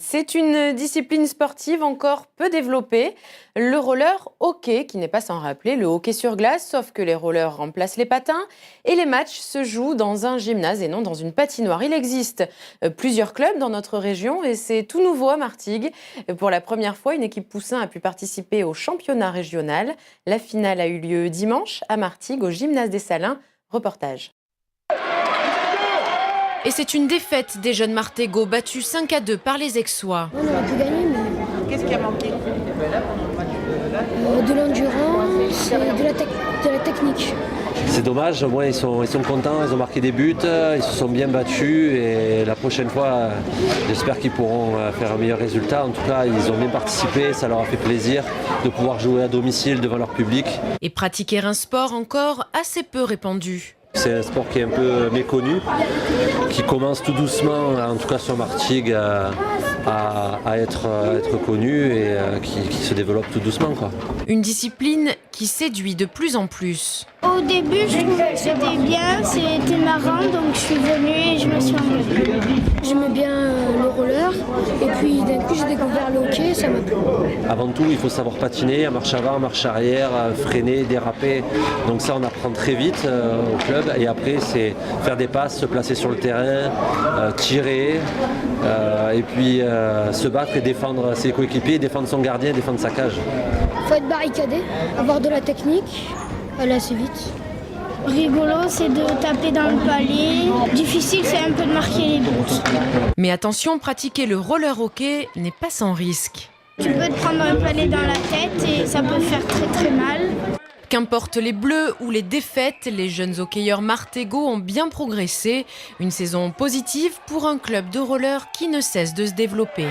C'est une discipline sportive encore peu développée, le roller hockey, qui n'est pas sans rappeler le hockey sur glace, sauf que les rollers remplacent les patins et les matchs se jouent dans un gymnase et non dans une patinoire. Il existe plusieurs clubs dans notre région et c'est tout nouveau à Martigues. Pour la première fois, une équipe poussin a pu participer au championnat régional. La finale a eu lieu dimanche à Martigues, au gymnase des Salins. Reportage. Et c'est une défaite des jeunes Martégots, battus 5-2 par les Aixois. On aurait pu gagner, mais... Qu'est-ce qui a manqué? De l'endurance, de la technique. C'est dommage, au moins ils sont contents, ils ont marqué des buts, ils se sont bien battus et la prochaine fois, j'espère qu'ils pourront faire un meilleur résultat. En tout cas, ils ont bien participé, ça leur a fait plaisir de pouvoir jouer à domicile devant leur public. Et pratiquer un sport encore assez peu répandu. C'est un sport qui est un peu méconnu, qui commence tout doucement, en tout cas sur Martigues, à être connu et qui se développe tout doucement, quoi. Une discipline qui séduit de plus en plus. Au début, je trouvais que c'était bien, c'était marrant, donc je suis venue et je me suis ennuyée. J'aimais bien le roller et puis d'un coup j'ai découvert le hockey, ça m'a plu. Avant tout, il faut savoir patiner, marche avant, marche arrière, freiner, déraper. Donc ça, on apprend très vite au club. Et après, c'est faire des passes, se placer sur le terrain, tirer, et puis se battre et défendre ses coéquipiers, défendre son gardien, défendre sa cage. Il faut être barricadé, avoir de la technique, aller assez vite. Rigolo, c'est de taper dans le palier. Difficile, c'est un peu de marquer les buts. Mais attention, pratiquer le roller hockey n'est pas sans risque. Tu peux te prendre un palier dans la tête et ça peut faire très très mal. Qu'importe les bleus ou les défaites, les jeunes hockeyeurs martégots ont bien progressé. Une saison positive pour un club de roller qui ne cesse de se développer.